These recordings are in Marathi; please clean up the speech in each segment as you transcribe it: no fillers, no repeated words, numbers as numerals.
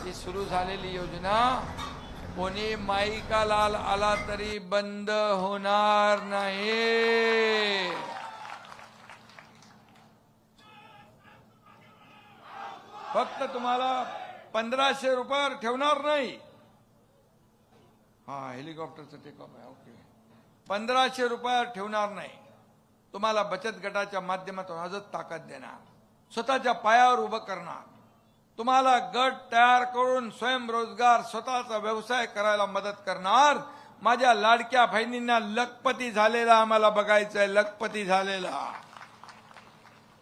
ही सुरू झालेली योजना कोणी माईका लाल आला तरी बंद होणार नाही। फक्त तुम्हाला 1500 रुपयावर ठेवणार नाही। हा हेलिकॉप्टरचं टेकऑफ आहे, ओके। 1500 रुपयावर ठेवणार नाही, तुम्हाला बचत गटाच्या माध्यमातून अजून ताकद देणार, स्वतःच्या पायावर उभं करणार, तुम्हाला गट तयार करून स्वयंरोजगार स्वतःचा व्यवसाय करायला मदत करणार। माझ्या लाडक्या बहिणींना लखपती झालेला आम्हाला बघायचंय, लखपती झालेला।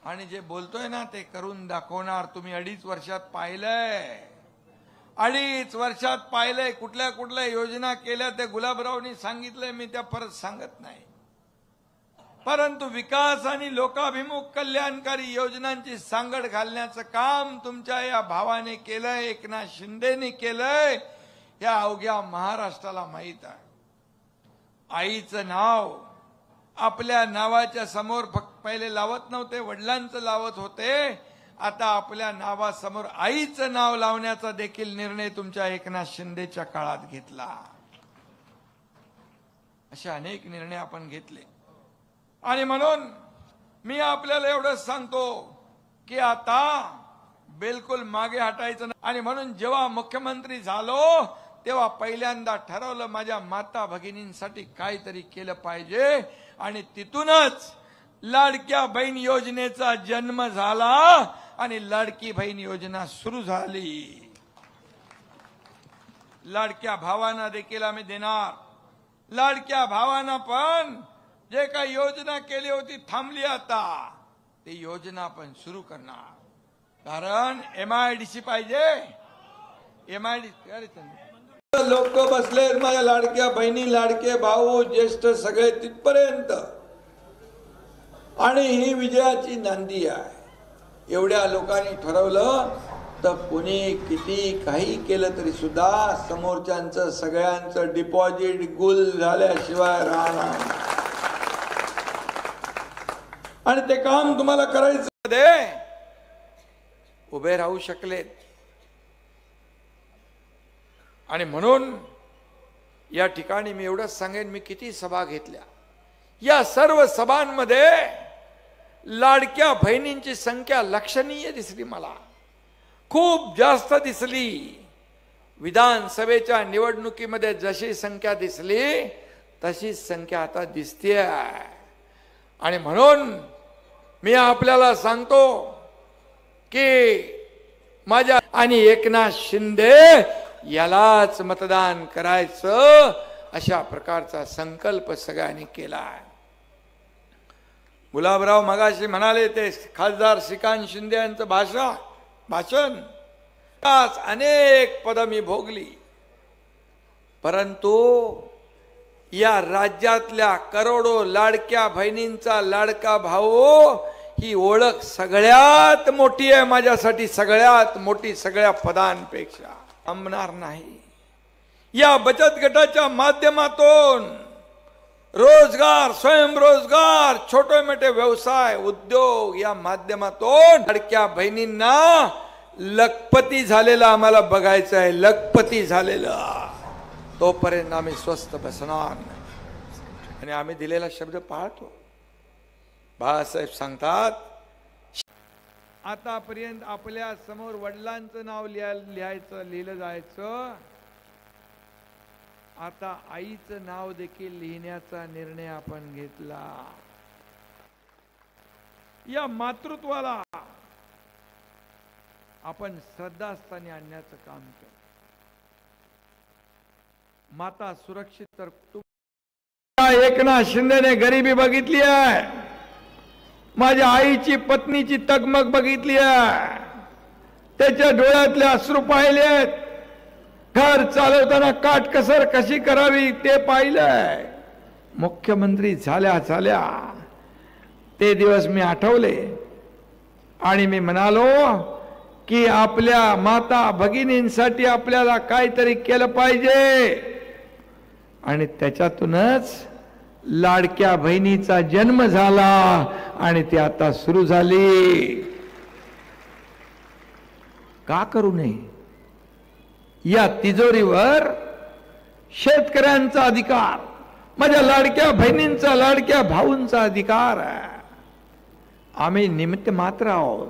आणि जे बोलतोय ना ते करून दाखवणार। तुम्ही 2.5 वर्षात पाहिलंय, 2.5 वर्षात पाहिलंय कुठल्या कुठल्या योजना केल्या ते गुलाबरावनी सांगितलंय, मी त्या परत सांगत नाही। परंतु विकास आणि लोकाभिमुख कल्याणकारी योजनांची सांगड घालण्याचं काम तुमच्या या भावाने केलंय, एकनाथ शिंदेने केलंय, या अवघ्या महाराष्ट्राला माहित आहे। आईचं नाव आपल्या नावाच्या समोर फक्त पहिले लावत नव्हते, वडिलांचं लावत होते, आता आपल्या नावासमोर आईचं नाव लावण्याचा देखील निर्णय तुमच्या एकनाथ शिंदेच्या काळात घेतला। असे अनेक निर्णय आपण घेतले आणि म्हणून मी आपल्याला एवढंच सांगतो की आता बिलकुल मागे हटायचं नाही। आणि म्हणून जेव्हा मुख्यमंत्री झालो तेव्हा पहिल्यांदा ठरवलं माझ्या माता भगिनींसाठी काहीतरी केलं पाहिजे आणि तिथूनच लाडक्या बहीण योजनेचा जन्म झाला आणि लाडकी बहीण योजना सुरू झाली। लाडक्या भावांना देखील आम्ही देणार। लाडक्या भावांना पण जे काही योजना केली होती थांबली, आता ती योजना पण सुरू करणार। कारण MIDC पाहिजे, MIDC लोक बसले माझ्या लाडक्या बहिणी, लाडके भाऊ, ज्येष्ठ सगळे तिथपर्यंत, आणि ही विजयाची नांदी आहे। एवढ्या लोकांनी ठरवलं तर कोणी किती काही केलं तरी सुद्धा समोरच्यांचं सगळ्यांचं डिपॉझिट गुल झाल्याशिवाय राहणार, आणि ते काम तुम्हाला करायचं दे उभे राहू शकलेत। आणि म्हणून या ठिकाणी मी एवढंच सांगेन, मी किती सभा घेतल्या, या सर्व सभांमध्ये लाडक्या बहिणींची संख्या लक्षणीय दिसली, मला खूप जास्त दिसली। विधानसभेच्या निवडणुकीमध्ये जशी संख्या दिसली तशीच संख्या आता दिसते। आणि म्हणून मी आपल्याला सांगतो की माझ्या आणि एकनाथ शिंदे यालाच मतदान करायचं, अशा प्रकारचा संकल्प सगळ्यांनी केला। गुलाबराव मगाशी म्हणाले ते खासदार श्रीकांत शिंदे यांचं भाषण अनेक पदं मी भोगली, परंतु या राज्यातल्या करोडो लाडक्या बहिणींचा लाडका भाऊ ही ओळख सगळ्यात मोठी आहे माझ्यासाठी, सगळ्यात मोठी, सगळ्या पदांपेक्षा। थांबणार नाही। या बचत गटाच्या माध्यमातून रोजगार, स्वयंरोजगार, छोटे मोठे व्यवसाय, उद्योग या माध्यमातून लाडक्या बहिणींना लखपती झालेला आम्हाला बघायचं आहे, लखपती झालेला। तोपर्यंत आम्ही स्वस्थ बसणार नाही आणि आम्ही दिलेला शब्द पाळतो। बाळासाहेब सांगतात, आतापर्यंत आपल्या समोर वडिलांचं नाव लिहिलं जायचं, आता आईचं नाव देखील लिहिण्याचा निर्णय आपण घेतला। या मातृत्वाला आपण श्रद्धास्थानी आणण्याचं काम केलं। माता सुरक्षित तर कुटुंब। एकनाथ शिंदेने गरिबी बघितली आहे, माझ्या आईची पत्नीची तगमग बघितली आहे, त्याच्या डोळ्यातले अश्रू पाहिलेत, घर चालवताना काटकसर कशी करावी ते पाहिलंय। मुख्यमंत्री झाल्या ते दिवस मी आठवले आणि मी म्हणालो की आपल्या माता भगिनींसाठी आपल्याला काहीतरी केलं पाहिजे, आणि त्याच्यातूनच लाडक्या बहिणीचा जन्म झाला आणि ती आता सुरू झाली। का करू नये? या तिजोरीवर शेतकऱ्यांचा अधिकार, माझ्या लाडक्या बहिणींचा, लाडक्या भाऊंचा अधिकार आहे. आम्ही निमित्त मात्र आहोत.